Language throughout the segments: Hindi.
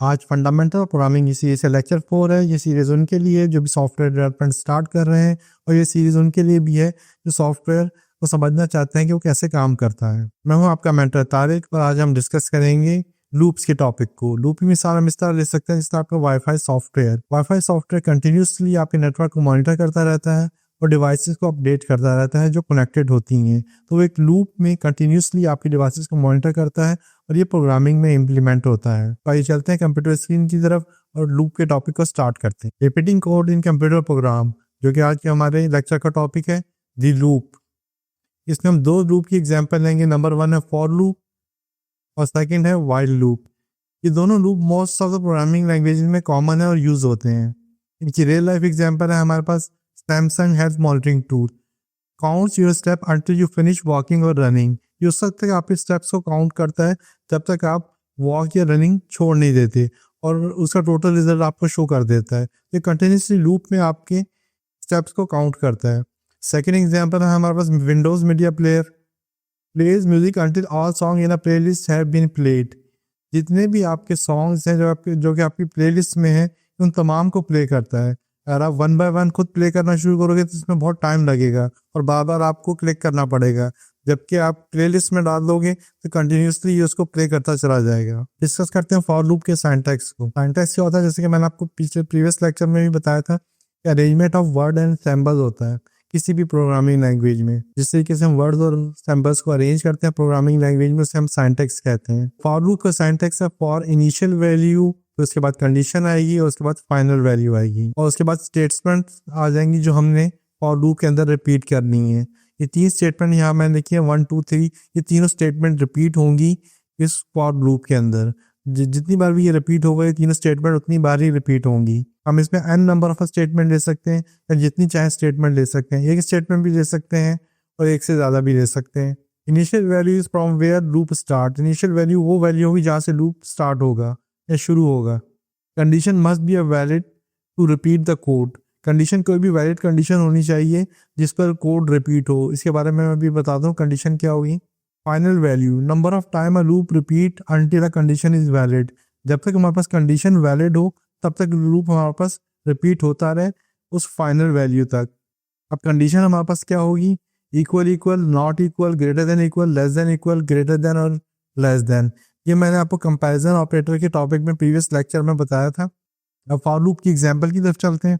आज फंडामेंटल प्रोग्रामिंग की सीरीज है, लेक्चर 4 है। ये सीरीज उनके लिए जो भी सॉफ्टवेयर डेवलपमेंट स्टार्ट कर रहे हैं, और ये सीरीज उनके लिए भी है जो सॉफ्टवेयर को समझना चाहते हैं कि वो कैसे काम करता है। मैं हूं आपका मेंटर तारिक, और आज हम डिस्कस करेंगे लूप्स के टॉपिक को। लूप की मिसाल हम इस तरह ले सकते हैं जिस तरह आपका वाईफाई सॉफ्टवेयर कंटिन्यूसली आपके नेटवर्क को मॉनिटर करता रहता है और डिवाइसेस को अपडेट करता रहता है जो कनेक्टेड होती हैं। तो वो एक लूप में कंटिन्यूसली आपकी डिवाइसेस को मॉनिटर करता है और ये प्रोग्रामिंग में इम्प्लीमेंट होता है। तो आइए चलते हैं कंप्यूटर स्क्रीन की तरफ और लूप के टॉपिक को स्टार्ट करते हैं। रिपीटिंग कोड इन कंप्यूटर प्रोग्राम, जो कि आज के हमारे लेक्चर का टॉपिक है, दी लूप। इसमें हम दो लूप की एग्जांपल लेंगे। नंबर 1 है फॉर लूप और सेकंड है व्हाइल लूप। ये दोनों loop most of the programming language में कॉमन है और यूज होते हैं। इनकी रियल लाइफ एग्जांपल है हमारे पास Samsung health monitoring tool. Counts your step until you finish walking और रनिंग। ये उस वक्त तक आपके स्टेप्स को काउंट करता है जब तक आप वॉक या रनिंग छोड़ नहीं देते, और उसका टोटल रिजल्ट आपको शो कर देता है। ये कंटिन्यूसली लूप में आपके स्टेप्स को काउंट करता है। सेकेंड एग्जाम्पल है हमारे पास Windows media player. Plays music until all song in a playlist have been played. जितने भी आपके सॉन्ग्स हैं जो कि आपकी प्लेलिस्ट में है, उन तमाम को प्ले करता है। अगर आप 1 बाय 1 खुद प्ले करना शुरू करोगे तो इसमें बहुत टाइम लगेगा और बार बार आपको क्लिक करना पड़ेगा। जबकि आप प्लेलिस्ट में डाल दोगे तो कंटिन्यूसली ये उसको प्ले करता चला जाएगा। डिस्कस करते हैं फॉर लूप के सिंटैक्स को। सिंटैक्स क्या होता है, जैसे कि मैंने आपको प्रीवियस लेक्चर में भी बताया था कि arrangement of word and symbols होता है किसी भी प्रोग्रामिंग लैंग्वेज में। जिस तरीके से हम वर्ड्स और सिंबल्स को अरेंज करते हैं प्रोग्रामिंग लैंग्वेज में, उसे हम सिंटैक्स कहते हैं। फॉर लूप का सिंटैक्स है फॉर इनिशियल वैल्यू, तो उसके बाद कंडीशन आएगी और उसके बाद फाइनल वैल्यू आएगी, और उसके बाद स्टेटमेंट आ जाएंगी जो हमने फॉर लूप के अंदर रिपीट करनी है। ये 3 स्टेटमेंट यहाँ मैंने लिखी है, 1 2 3। ये तीनों स्टेटमेंट रिपीट होंगी इस फॉर लूप के अंदर। जितनी बार भी ये रिपीट होगा, ये तीनों स्टेटमेंट उतनी बार ही रिपीट होंगी। हम इसमें n नंबर ऑफ स्टेटमेंट ले सकते हैं या जितनी चाहे स्टेटमेंट ले सकते हैं। एक स्टेटमेंट भी ले सकते हैं और एक से ज़्यादा भी ले सकते हैं। Initial value is from where loop start. Initial value वो वैल्यू होगी जहाँ से लूप स्टार्ट होगा या शुरू होगा। Condition must be a valid to repeat the code. Condition कोई भी वैलिड कंडीशन होनी चाहिए जिस पर कोड रिपीट हो। इसके बारे में मैं अभी बताता हूँ कंडीशन क्या होगी। Final value, number of time a loop repeat until a condition is valid. जब तक हमारे पास कंडीशन वैलिड हो तब तक लूप हमारे पास रिपीट होता रहे उस फाइनल वैल्यू तक। अब कंडीशन हमारे पास क्या होगी, equal equal, not equal, greater than equal, less than equal, greater than और लेस देन। ये मैंने आपको कंपैरिजन ऑपरेटर के टॉपिक में प्रीवियस लेक्चर में बताया था। अब फॉर लूप की एग्जांपल की तरफ चलते हैं।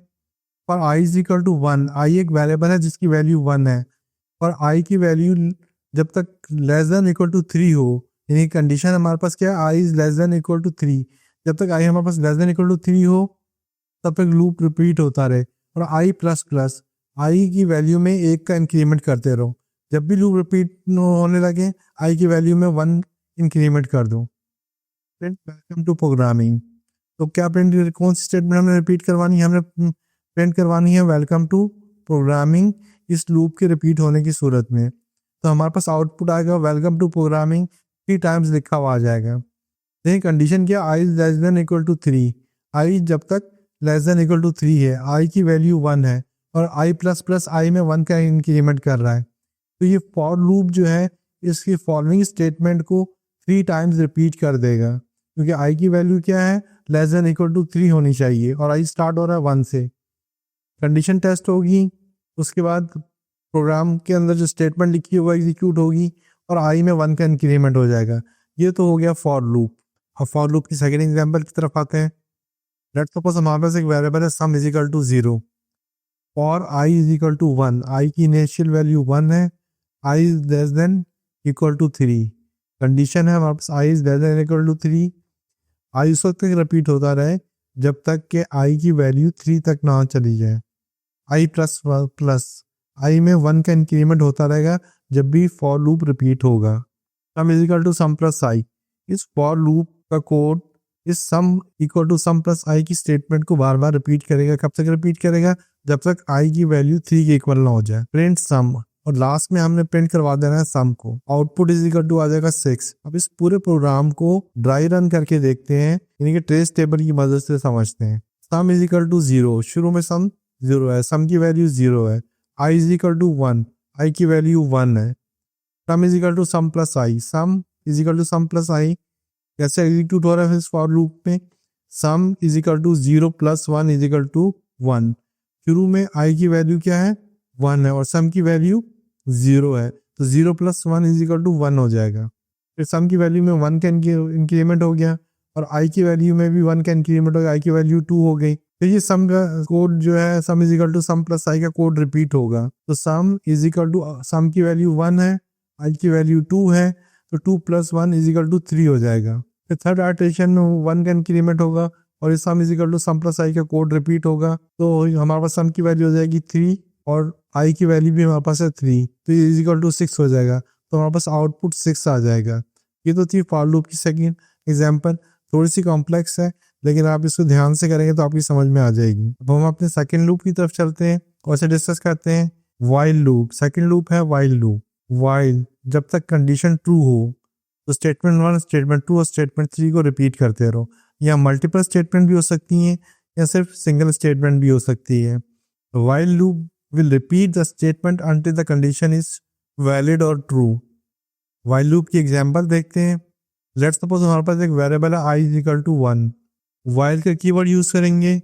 For I is equal to 1, i एक वेरिएबल है जिसकी वैल्यू 1 है, और आई की वैल्यू जब तक लेस देन इक्वल टू 3 हो, यानी कंडीशन हमारे पास क्या है, I is less than equal to 3। जब तक आई हमारे पास लेस देन इक्वल टू 3 हो तब तक लूप रिपीट होता रहे, और आई प्लस प्लस, आई की वैल्यू में 1 का इंक्रीमेंट करते रहो। जब भी लूप रिपीट होने लगे, आई की वैल्यू में 1 इंक्रीमेंट कर दो। Print welcome to programming. तो क्या प्रिंट, कौन सी स्टेटमेंट हमने रिपीट करवानी है, हमने प्रिंट करवानी है वेलकम टू प्रोग्रामिंग इस लूप के रिपीट होने की सूरत में। तो हमारे पास आउटपुट आएगा वेलकम टू प्रोग्रामिंग 3 टाइम्स लिखा हुआ आ जाएगा। देखिए कंडीशन क्या, I is less than equal to 3। I जब तक लेस देन इक्वल टू 3 है, आई की वैल्यू 1 है, और आई प्लस प्लस आई में 1 का इंक्रीमेंट कर रहा है। तो ये फॉर लूप जो है इसकी फॉलोइंग स्टेटमेंट को 3 टाइम्स रिपीट कर देगा, क्योंकि आई की वैल्यू क्या है, लेस देन इक्वल टू 3 होनी चाहिए, और आई स्टार्ट हो रहा है 1 से। कंडीशन टेस्ट होगी, उसके बाद प्रोग्राम के अंदर जो स्टेटमेंट लिखी होगा एग्जीक्यूट होगी, और आई में 1 का इंक्रीमेंट हो जाएगा। ये तो हो गया फॉर लूप। अब फॉर लूप की सेकेंड एग्जाम्पल की तरफ आते हैं। लेट्स सपोज हमारे पास एक वेरिएबल है sum is equal to 0। For I is equal to 1, I की इनिशियल वैल्यू 1 है, I is less than equal to 3। Condition है हमारे पास I is less than equal to 3। I उस वक्त तक रिपीट होता रहे जब तक कि आई की वैल्यू 3 तक ना चली जाए। आई प्लस प्लस, आई में 1 का इंक्रीमेंट होता रहेगा जब भी फॉर लूप रिपीट होगा। Sum is equal to sum plus I, इस फॉर लूप का कोड इस sum equal to sum plus I की स्टेटमेंट को बार बार रिपीट करेगा। कब तक रिपीट करेगा, जब तक आई की वैल्यू 3 के इक्वल ना हो जाए। प्रिंट सम, और लास्ट में हमने प्रिंट करवा देना है सम को। आउटपुट इज इक्वल टू आ जाएगा 6। अब इस पूरे प्रोग्राम को ड्राई रन करके देखते हैं, यानी कि ट्रेस टेबल की मदद से समझते हैं। सम इज इक्वल टू 0, शुरू में सम 0 है, सम की वैल्यू 0 है। I is equal to 1, I की वैल्यू 1 है। Sum is equal to sum plus I, sum is equal to sum plus I. कैसे एग्जीक्यूट हो रहा है इस फॉर लूप में, sum is equal to 0 plus 1 is equal to 1। शुरू में आई की वैल्यू क्या है, 1 है, और सम की वैल्यू 0 है, तो 0 प्लस 1 इज इक्वल टू 1 हो जाएगा। फिर सम की वैल्यू में 1 का इंक्रीमेंट हो गया, और आई की वैल्यू में भी 1 का इंक्रीमेंट हो गया, आई की वैल्यू 2 हो गई। तो ये सम का कोड जो है, sum is equal to sum plus I का कोड रिपीट होगा। तो sum is equal to sum की वैल्यू 1 है, आई की वैल्यू 2 है, तो 2 प्लस 1 इज इक्वल टू 3 हो जाएगा। फिर थर्ड आइटरेशन में 1 का इंक्रीमेंट होगा, और इस sum is equal to sum plus I का कोड रिपीट होगा। तो हमारे पास सम की वैल्यू हो जाएगी 3, और आई की वैल्यू भी हमारे पास है 3, तो ये इज इक्वल टू 6 हो जाएगा। तो हमारे पास आउटपुट 6 आ जाएगा। ये तो थी फॉर लूप की सेकंड एग्जांपल, थोड़ी सी कॉम्प्लेक्स है, लेकिन आप इसको ध्यान से करेंगे तो आपकी समझ में आ जाएगी। अब हम अपने सेकंड लूप की तरफ चलते हैं और इसे डिस्कस करते हैं। वाइल लूप, सेकंड लूप है वाइल लूप। वाइल जब तक कंडीशन ट्रू हो तो स्टेटमेंट 1, स्टेटमेंट 2 और स्टेटमेंट 3 को रिपीट करते रहो। या मल्टीपल स्टेटमेंट भी हो सकती हैं, या सिर्फ सिंगल स्टेटमेंट भी हो सकती है। While loop will repeat the statement until the condition is valid और ट्रू। वाइल लूप की एग्जांपल देखते हैं। लेट्स सपोज हमारे पास एक वेरिएबल है I is equal to 1। While का कीवर्ड यूज करेंगे,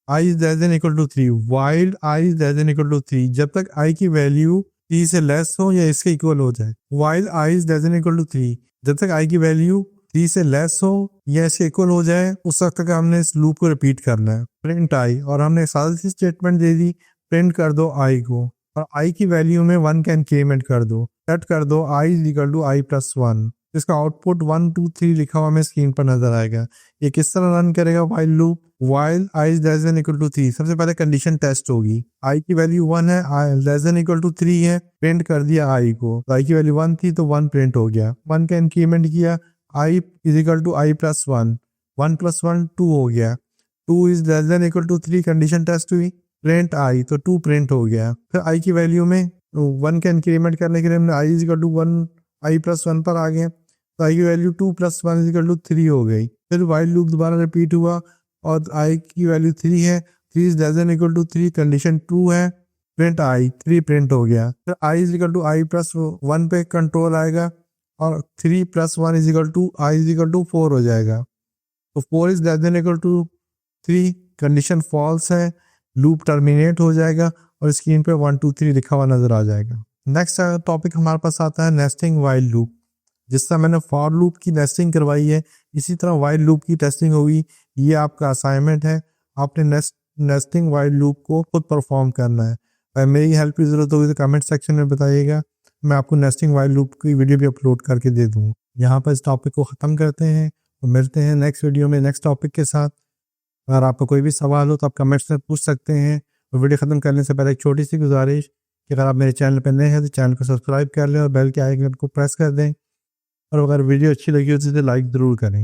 I is less than equal to 3। While I is less than equal to 3, जब तक आई की वैल्यू 3 से लेस हो या इसके इक्वल हो जाए। While I is less than equal to 3, जब तक आई की वैल्यू 3 से लेस हो या इसके इक्वल हो जाए, उस वक्त तक हमने इस लूप को रिपीट करना है। प्रिंट आई, और हमने साल सी स्टेटमेंट दे दी, प्रिंट कर दो आई को, और आई की वैल्यू में 1 का इंक्रीमेंट कर दो, सेट कर दो I is equal to I plus 1। इसका आउटपुट 1 2 3 लिखा हुआ हमें स्क्रीन पर नजर आएगा। ये किस तरह रन करेगा while loop? While I is less than equal to 3, सबसे पहले कंडीशन टेस्ट होगी। आई की वैल्यू 1 है, आई लेस देन इक्वल टू 3 है, प्रिंट कर दिया आई को। तो आई की वैल्यू 1 थी तो 1 प्रिंट हो गया, 1 का इंक्रीमेंट किया, I is equal to I plus 1, 1 plus 1 2 हो गया, 2 is less than equal to 3, condition test हुई, प्रिंट आई, तो 2 प्रिंट हो गया। फिर आई की वैल्यू में 1 का इंक्रीमेंट करने के लिए हमने I is equal to 1 I plus 1 पर आ गए, तो आई की value 2 plus 1 is equal to 3 हो गई। फिर वाइल लूप दोबारा रिपीट हुआ, और आई की वैल्यू 3 है, 3 is less than equal to 3, condition true है, प्रिंट आई, 3 प्रिंट हो गया। फिर I is equal to I plus 1 पे कंट्रोल आएगा, और 3 plus 1 is equal to I is equal to 4 हो जाएगा। तो 4 is less than equal to 3, condition false है, लूप टर्मिनेट हो जाएगा, और स्क्रीन पे 1 2 3 लिखा हुआ नजर आ जाएगा। नेक्स्ट टॉपिक हमारे पास आता है नेस्टिंग वाइल लूप। जिस तरह मैंने फॉर लूप की नेस्टिंग करवाई है, इसी तरह वाइल लूप की टेस्टिंग होगी। ये आपका असाइनमेंट है, आपने नेस्टिंग वाइल लूप को खुद परफॉर्म करना है। अगर मेरी हेल्प की जरूरत होगी तो कमेंट सेक्शन में बताइएगा, मैं आपको नेस्टिंग वाइल लूप की वीडियो भी अपलोड करके दे दूँगा। यहाँ पर इस टॉपिक को ख़त्म करते हैं और मिलते हैं नेक्स्ट वीडियो में नेक्स्ट टॉपिक के साथ। अगर आपको कोई भी सवाल हो तो आप कमेंट्स में पूछ सकते हैं। और वीडियो ख़त्म करने से पहले एक छोटी सी गुजारिश कि अगर आप मेरे चैनल पर नए हैं तो चैनल को सब्सक्राइब कर लें और बेल के आइकन को प्रेस कर दें, और अगर वीडियो अच्छी लगी हो तो इसे लाइक ज़रूर करें।